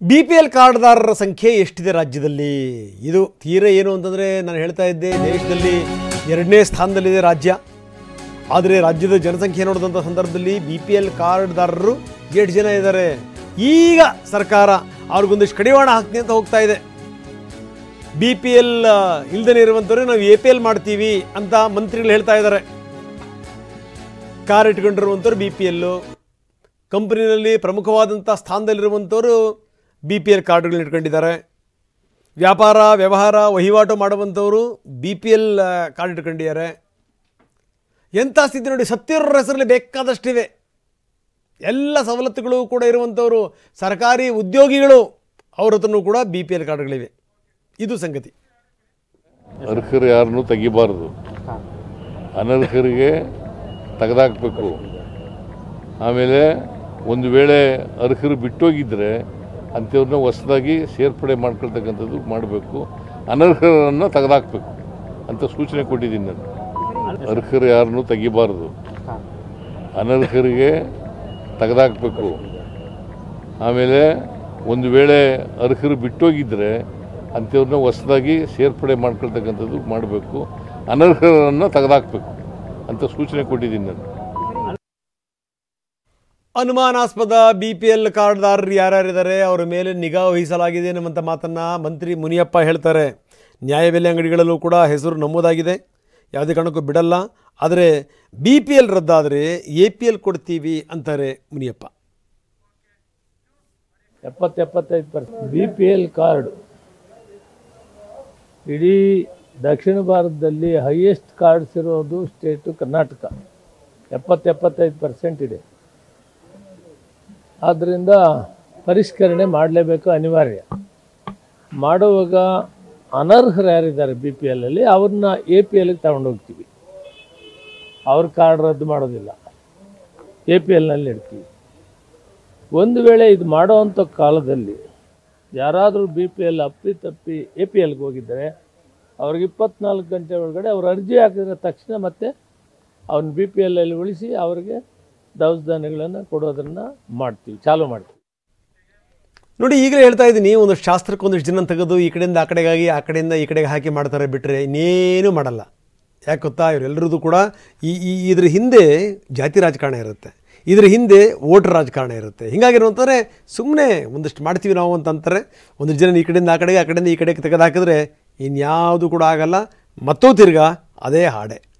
BPL ಕಾರ್ಡ್ದಾರರ ಸಂಖ್ಯೆ ಎಷ್ಟಿದೆ ರಾಜ್ಯದಲ್ಲಿ? ಇದು ತೀರಾ ಏನು ಅಂತಂದರೆ ನಾನು ಹೇಳ್ತಾ ಇದ್ದೆ, ದೇಶದಲ್ಲಿ 2ನೇ ಸ್ಥಾನದಲ್ಲಿದೆ ರಾಜ್ಯ. ಆದರೆ ರಾಜ್ಯದ ಜನಸಂಖ್ಯೆ ನೋಡಿದಂಥ ಸಂದರ್ಭದಲ್ಲಿ BPL ಕಾರ್ಡ್ದಾರರು ಎಷ್ಟು ಜನ ಇದ್ದಾರೆ? ಈಗ ಸರ್ಕಾರ ಅವ್ರಿಗೊಂದಿಷ್ಟು ಕಡಿವಾಣ ಹಾಕ್ತೀನಿ ಅಂತ ಹೋಗ್ತಾ ಇದೆ. BPL ಇಲ್ದೇ ಇರುವಂಥವ್ರಿಗೆ ನಾವು APL ಮಾಡ್ತೀವಿ ಅಂತ ಮಂತ್ರಿಗಳು ಹೇಳ್ತಾ ಇದ್ದಾರೆ. ಕಾರ್ ಇಟ್ಕೊಂಡಿರುವಂಥವ್ರು BPL, ಕಂಪನಿನಲ್ಲಿ ಪ್ರಮುಖವಾದಂಥ ಸ್ಥಾನದಲ್ಲಿರುವಂಥವರು BPL ಕಾರ್ಡ್ಗಳನ್ನ ಇಟ್ಕೊಂಡಿದ್ದಾರೆ. ವ್ಯಾಪಾರ ವ್ಯವಹಾರ ವಹಿವಾಟು ಮಾಡುವಂಥವರು BPL ಕಾರ್ಡ್ ಇಟ್ಕೊಂಡಿದ್ದಾರೆ. ಎಂಥ ಸ್ಥಿತಿ ನೋಡಿ, ಸತ್ತಿರೋರ ಹೆಸರಲ್ಲಿ ಬೇಕಾದಷ್ಟಿವೆ. ಎಲ್ಲ ಸವಲತ್ತುಗಳು ಕೂಡ ಇರುವಂಥವರು ಸರ್ಕಾರಿ ಉದ್ಯೋಗಿಗಳು, ಅವ್ರ ಹತ್ರನೂ ಕೂಡ BPL ಕಾರ್ಡ್ಗಳಿವೆ. ಇದು ಸಂಗತಿ. ಅರ್ಹರು ಯಾರನ್ನೂ ತೆಗಿಬಾರ್ದು, ಅನರ್ಹರಿಗೆ ತೆಗೆದಾಕಬೇಕು. ಆಮೇಲೆ ಒಂದು ವೇಳೆ ಅರ್ಹರು ಬಿಟ್ಟೋಗಿದ್ದರೆ ಅಂಥವ್ರನ್ನ ಹೊಸದಾಗಿ ಸೇರ್ಪಡೆ ಮಾಡ್ಕೊಳ್ತಕ್ಕಂಥದ್ದು ಮಾಡಬೇಕು. ಅನರ್ಹರನ್ನು ತೆಗೆದಾಕಬೇಕು ಅಂತ ಸೂಚನೆ ಕೊಟ್ಟಿದ್ದೀನಿ ನಾನು. ಅರ್ಹರು ಯಾರನ್ನೂ ತೆಗಿಬಾರ್ದು, ಅನರ್ಹರಿಗೆ ತೆಗೆದಾಕಬೇಕು. ಆಮೇಲೆ ಒಂದು ವೇಳೆ ಅರ್ಹರು ಬಿಟ್ಟೋಗಿದ್ದರೆ ಅಂಥವ್ರನ್ನ ಹೊಸದಾಗಿ ಸೇರ್ಪಡೆ ಮಾಡ್ಕೊಳ್ತಕ್ಕಂಥದ್ದು ಮಾಡಬೇಕು. ಅನರ್ಹರನ್ನು ತೆಗೆದಾಕಬೇಕು ಅಂತ ಸೂಚನೆ ಕೊಟ್ಟಿದ್ದೀನಿ ನಾನು. ಅನುಮಾನಾಸ್ಪದ BPL ಕಾರ್ಡ್ದಾರರು ಯಾರ್ಯಾರಿದ್ದಾರೆ ಅವರ ಮೇಲೆ ನಿಗಾ ವಹಿಸಲಾಗಿದೆ ಅನ್ನುವಂಥ ಮಾತನ್ನು ಮಂತ್ರಿ ಮುನಿಯಪ್ಪ ಹೇಳ್ತಾರೆ. ನ್ಯಾಯಬೆಲೆ ಅಂಗಡಿಗಳಲ್ಲೂ ಕೂಡ ಹೆಸರು ನಮೂದಾಗಿದೆ, ಯಾವುದೇ ಕಾರಣಕ್ಕೂ ಬಿಡಲ್ಲ. ಆದರೆ BPL ರದ್ದಾದರೆ APL ಕೊಡ್ತೀವಿ ಅಂತಾರೆ ಮುನಿಯಪ್ಪ. 70-75% BPL ಕಾರ್ಡ್ ಇಡೀ ದಕ್ಷಿಣ ಭಾರತದಲ್ಲಿ ಹೈಯೆಸ್ಟ್ ಕಾರ್ಡ್ಸ್ ಇರೋದು ಸ್ಟೇಟು ಕರ್ನಾಟಕ. 70-75% ಇದೆ. ಆದ್ದರಿಂದ ಪರಿಷ್ಕರಣೆ ಮಾಡಲೇಬೇಕು, ಅನಿವಾರ್ಯ. ಮಾಡುವಾಗ ಅನರ್ಹರು ಯಾರಿದ್ದಾರೆ BPLಲ್ಲಿ ಅವ್ರನ್ನ APLಗೆ ತಗೊಂಡೋಗ್ತೀವಿ. ಅವ್ರ ಕಾರ್ಡ್ ರದ್ದು ಮಾಡೋದಿಲ್ಲ, APLನಲ್ಲಿ ಇಡ್ತೀವಿ. ಒಂದು ವೇಳೆ ಇದು ಮಾಡೋವಂಥ ಕಾಲದಲ್ಲಿ ಯಾರಾದರೂ BPL ಅಪ್ಪಿತಪ್ಪಿ APLಗೆ ಹೋಗಿದ್ದರೆ ಅವ್ರಿಗೆ 24 ಗಂಟೆ ಒಳಗಡೆ ಅವ್ರು ಅರ್ಜಿ ಹಾಕಿದ್ರೆ ತಕ್ಷಣ ಮತ್ತೆ ಅವ್ನ BPLಲ್ಲಿ ಉಳಿಸಿ ಅವ್ರಿಗೆ ದವಸಧಾನ್ಯಗಳನ್ನು ಕೊಡೋದನ್ನು ಮಾಡ್ತೀವಿ, ಚಾಲೂ ಮಾಡ್ತೀವಿ. ನೋಡಿ, ಈಗಲೇ ಹೇಳ್ತಾ ಇದ್ದೀನಿ, ಒಂದಷ್ಟು ಶಾಸ್ತ್ರಕ್ಕೆ ಒಂದಷ್ಟು ಜನ ತೆಗೆದು ಈ ಕಡೆಯಿಂದ ಆ ಕಡೆಗಾಗಿ ಆ ಕಡೆಯಿಂದ ಈ ಕಡೆಗೆ ಹಾಕಿ ಮಾಡ್ತಾರೆ, ಬಿಟ್ಟರೆ ಇನ್ನೇನು ಮಾಡಲ್ಲ. ಯಾಕೆ ಗೊತ್ತಾ, ಇವರೆಲ್ಲರದು ಕೂಡ ಇದ್ರ ಹಿಂದೆ ಜಾತಿ ರಾಜಕಾರಣ ಇರುತ್ತೆ, ಇದ್ರ ಹಿಂದೆ ವೋಟರ್ ರಾಜಕಾರಣ ಇರುತ್ತೆ. ಹೀಗಾಗಿರುವಂತಾರೆ ಸುಮ್ಮನೆ ಒಂದಷ್ಟು ಮಾಡ್ತೀವಿ ನಾವು ಅಂತ ಅಂತಾರೆ. ಒಂದಷ್ಟು ಜನ ಈ ಕಡೆಯಿಂದ ಆ ಕಡೆಗೆ, ಆ ಕಡೆಯಿಂದ ಈ ಕಡೆಗೆ ತೆಗೆದು ಹಾಕಿದ್ರೆ ಇನ್ಯಾವುದು ಕೂಡ ಆಗಲ್ಲ. ಮತ್ತೂ ತಿರ್ಗಾ ಅದೇ ಹಾಡೆ.